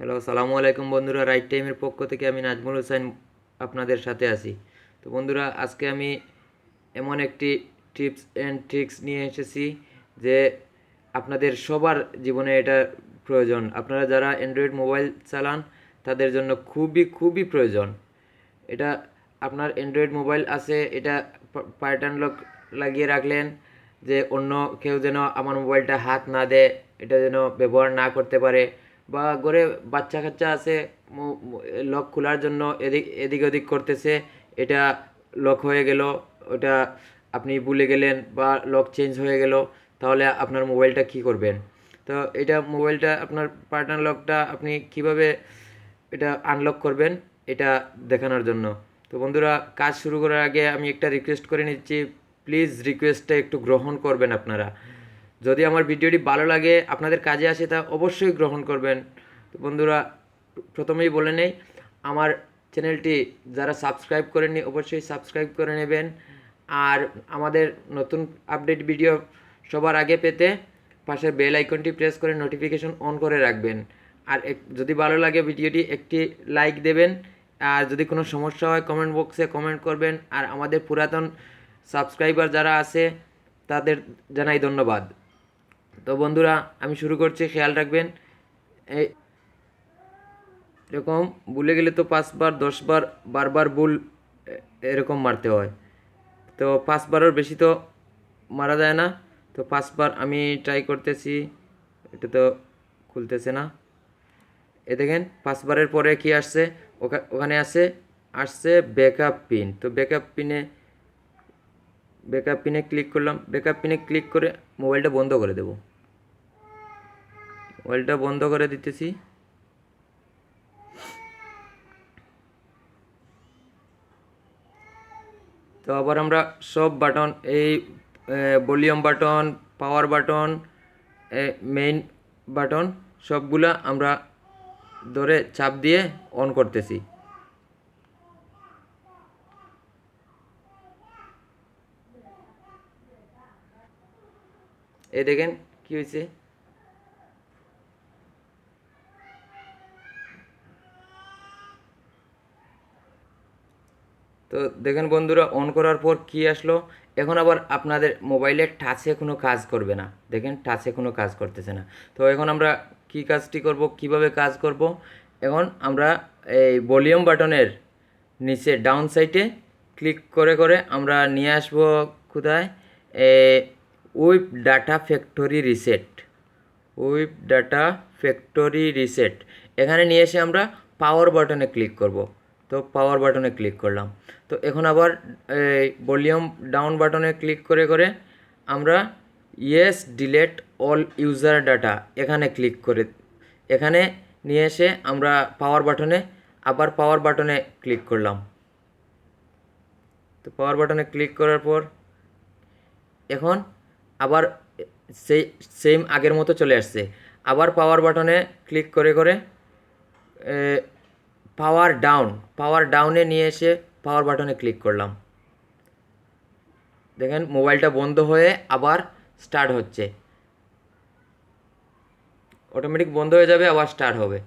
Hello, আসসালামু আলাইকুম বন্ধুরা। রাইট টাইমের পক্ষ থেকে আমি নাজমুল হোসেন আপনাদের সাথে আছি। তো বন্ধুরা, আজকে আমি এমন একটি টিপস অ্যান্ড ট্রিক্স নিয়ে এসেছি যে আপনাদের সবার জীবনে এটা প্রয়োজন। আপনারা যারা অ্যান্ড্রয়েড মোবাইল চালান তাদের জন্য খুবই খুবই প্রয়োজন। এটা আপনার অ্যান্ড্রয়েড মোবাইল আছে, এটা প্যাটার্ন লক লাগিয়ে রাখলেন যে অন্য কেউ যেন আমার মোবাইলটা হাত না দেয়, এটা যেন ব্যবহার না করতে পারে। বা ঘরে বাচ্চা কাচ্চা আছে, লক খোলার জন্য এদিক এদিক ওদিক করতেছে, এটা লক হয়ে গেল, ওটা আপনি ভুলে গেলেন বা লক চেঞ্জ হয়ে গেল, তাহলে আপনার মোবাইলটা কি করবেন? তো এটা মোবাইলটা আপনার পার্টনার লকটা আপনি কিভাবে এটা আনলক করবেন এটা দেখানোর জন্য। তো বন্ধুরা, কাজ শুরু করার আগে আমি একটা রিকোয়েস্ট করে নিচ্ছি, প্লিজ রিকোয়েস্টটা একটু গ্রহণ করবেন আপনারা। যদি আমার ভিডিওটি ভালো লাগে, আপনাদের কাজে আসে, তা অবশ্যই গ্রহণ করবেন। তো বন্ধুরা, প্রথমেই বলে নেই, আমার চ্যানেলটি যারা সাবস্ক্রাইব করেননি অবশ্যই সাবস্ক্রাইব করে নেবেন। আর আমাদের নতুন আপডেট ভিডিও সবার আগে পেতে পাশের বেল আইকনটি প্রেস করে নোটিফিকেশন অন করে রাখবেন। আর যদি ভালো লাগে ভিডিওটি একটি লাইক দেবেন। আর যদি কোনো সমস্যা হয় কমেন্ট বক্সে কমেন্ট করবেন। আর আমাদের পুরাতন সাবস্ক্রাইবার যারা আছে তাদের জানাই ধন্যবাদ। তো বন্ধুরা, আমি শুরু করছি, খেয়াল রাখবেন। এই এরকম ভুলে গেলে তো 5 বার 10 বার বারবার ভুল এরকম মারতে হয়। তো 5 বারের বেশি তো মারা যায় না। তো 5 বার আমি ট্রাই করতেছি, এটা তো খুলতেছে না। এ দেখেন 5 বারের পরে কি আসছে, ওখানে আসছে ব্যাকআপ পিন। তো ব্যাকআপ পিনে ক্লিক করলাম। ব্যাকআপ পিনে ক্লিক করে মোবাইলটা বন্ধ করে দেব। মোবাইলটা বন্ধ করে দিতেছি। তো আবার আমরা সব বাটন, এই volume button, power button, main button, সবগুলা আমরা ধরে চাপ দিয়ে অন করতেছি। এই দেখেন কি হয়েছে। তো দেখেন বন্ধুরা, অন করার পর কি আসলো। এখন আবার আপনাদের মোবাইলের টাচে কোনো কাজ করবে না। দেখেন টাচে কোনো কাজ করতেছে না। তো এখন আমরা কি কাজটি করব, কিভাবে কাজ করব? এখন আমরা এই ভলিউম বাটনের নিচে ডাউন সাইডে ক্লিক করে করে আমরা নিয়ে আসব কোথায়, weep data factory reset. Weep data factory reset, এখানে নিয়ে এসে আমরা পাওয়ার বাটনে ক্লিক করব। তো পাওয়ার বাটনে ক্লিক করলাম। তো এখন আবার এই ভলিউম ডাউন বাটনে ক্লিক করে করে আমরা yes delete all user data এখানে ক্লিক করে, এখানে নিয়ে এসে আমরা পাওয়ার বাটনে ক্লিক করলাম। তো পাওয়ার বাটনে ক্লিক করার পর এখন আবার সেই সেম আগের মতো চলে আসছে। আবার পাওয়ার বাটনে ক্লিক করে করে পাওয়ার ডাউনে নিয়ে এসে পাওয়ার বাটনে ক্লিক করলাম। দেখেন মোবাইলটা বন্ধ হয়ে আবার স্টার্ট হচ্ছে, অটোমেটিক বন্ধ হয়ে যাবে, আবার স্টার্ট হবে।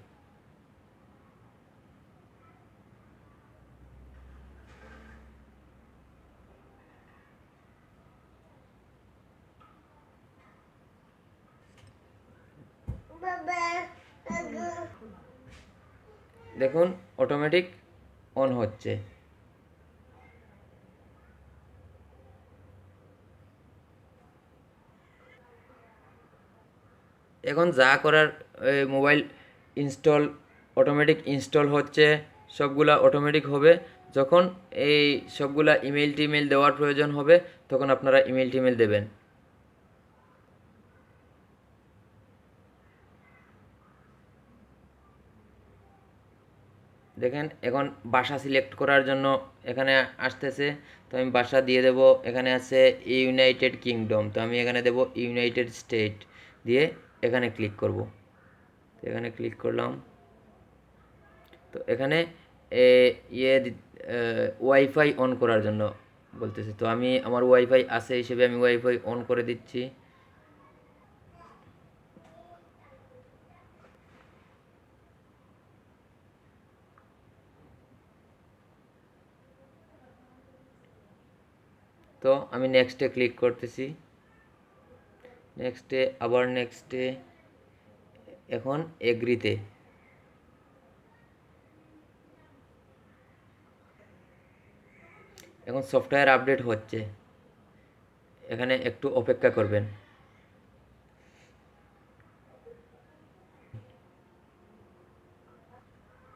দেখুন অটোমেটিক অন হচ্ছে। এখন যা করার, মোবাইল ইনস্টল অটোমেটিক ইনস্টল হচ্ছে, সবগুলা অটোমেটিক হবে। যখন এই সবগুলা ইমেল টিমেল দেওয়ার প্রয়োজন হবে তখন আপনারা ইমেল টিমেল দেবেন। দেখেন এখন ভাষা সিলেক্ট করার জন্য এখানে আসতেছে। তো আমি ভাষা দিয়ে দেব। এখানে আছে ইউনাইটেড কিংডম, তো আমি এখানে দেব ইউনাইটেড স্টেট, দিয়ে এখানে ক্লিক করব। তো এখানে ক্লিক করলাম। তো এখানে ইয়ে ওয়াইফাই অন করার জন্য বলতেছে। তো আমি আমার ওয়াইফাই আছে হিসেবে আমি ওয়াইফাই অন করে দিচ্ছি। তো আমি নেক্সটে ক্লিক করতেছি, নেক্সটে, আবার নেক্সটে, এখন এগ্রিতে। এখন সফটওয়্যার আপডেট হচ্ছে, এখানে একটু অপেক্ষা করবেন।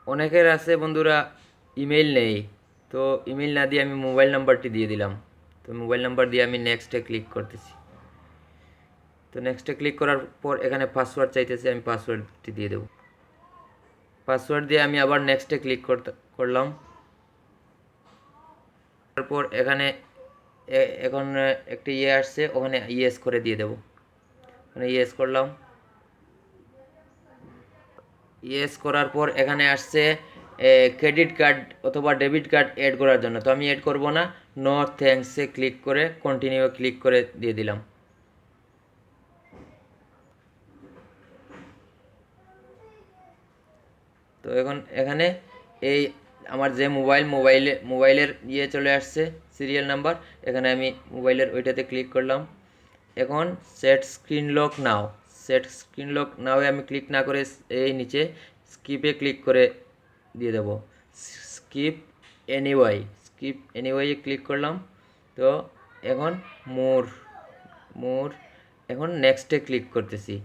অনেকের আছে বন্ধুরা ইমেল নেই, তো ইমেল না দিয়ে আমি মোবাইল নাম্বারটি দিয়ে দিলাম। তো মোবাইল নাম্বার দিয়ে আমি নেক্সটে ক্লিক করতেছি। তো নেক্সটে ক্লিক করার পর এখানে পাসওয়ার্ড চাইতেছে, আমি পাসওয়ার্ডটি দিয়ে দেবো। পাসওয়ার্ড দিয়ে আমি আবার নেক্সটে ক্লিক করলাম। তারপর এখানে এখন একটা আসছে, ওখানে ইয়েস করে দিয়ে দেবো। ওখানে ইয়েস করলাম। ইয়েস করার পর এখানে আসছে ক্রেডিট কার্ড অথবা ডেবিট কার্ড অ্যাড করার জন্য, তো আমি অ্যাড করব না, নো থ্যাঙ্কসে ক্লিক করে কন্টিনিউ ক্লিক করে দিয়ে দিলাম। তো এখন এখানে এই আমার যে মোবাইলের চলে আসছে সিরিয়াল নাম্বার, এখানে আমি মোবাইলের ওইটাতে ক্লিক করলাম। এখন সেট স্ক্রিন লক নাও, সেট স্ক্রিন লক নাও আমি ক্লিক না করে এই নিচে স্কিপে ক্লিক করে দিয়ে দেব। স্কিপ এনিওয়াই ক্লিক করলাম। তো এখন মোর এখন নেক্সটে ক্লিক করতেছি।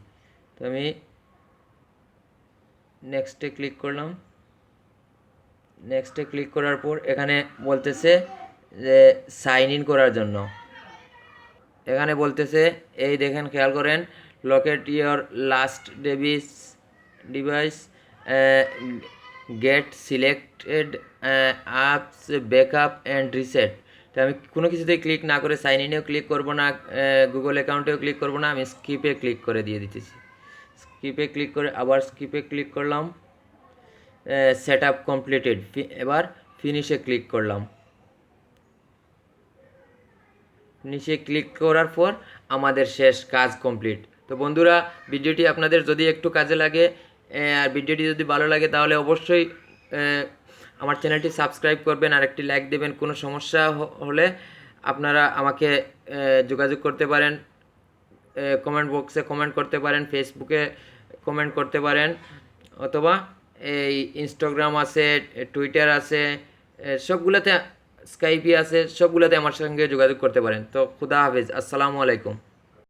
তো আমি নেক্সটে ক্লিক করলাম। নেক্সটে ক্লিক করার পর এখানে বলতেছে যে সাইন ইন করার জন্য, এখানে বলতেছে এই দেখেন, খেয়াল করেন, locate your last device, get selected apps backup and reset. তো আমি কোনো কিছুতেই ক্লিক না করে সাইন ইনেও ক্লিক করব না, গুগল অ্যাকাউন্টেও ক্লিক করব না, আমি স্কিপে ক্লিক করে দিয়ে দিতেছি। স্কিপে ক্লিক করে আবার স্কিপে ক্লিক করলাম। সেট আপ কমপ্লিটেড, এবার ফিনিশে ক্লিক করলাম। নিচে ক্লিক করার পর আমাদের শেষ কাজ কমপ্লিট। তো বন্ধুরা, ভিডিওটি আপনাদের যদি একটু কাজে লাগে আর ভিডিওটি যদি ভালো লাগে তাহলে অবশ্যই আমার চ্যানেলটি সাবস্ক্রাইব করবেন আর একটি লাইক দেবেন। কোনো সমস্যা হলে আপনারা আমাকে যোগাযোগ করতে পারেন, কমেন্ট বক্সে কমেন্ট করতে পারেন, ফেসবুকে কমেন্ট করতে পারেন, অথবা এই ইনস্টাগ্রাম আছে, টুইটার আছে, সবগুলোতে স্কাইপি আছে, সবগুলোতে আমার সঙ্গে যোগাযোগ করতে পারেন। তো খুদা হাফেজ, আসসালামু আলাইকুম।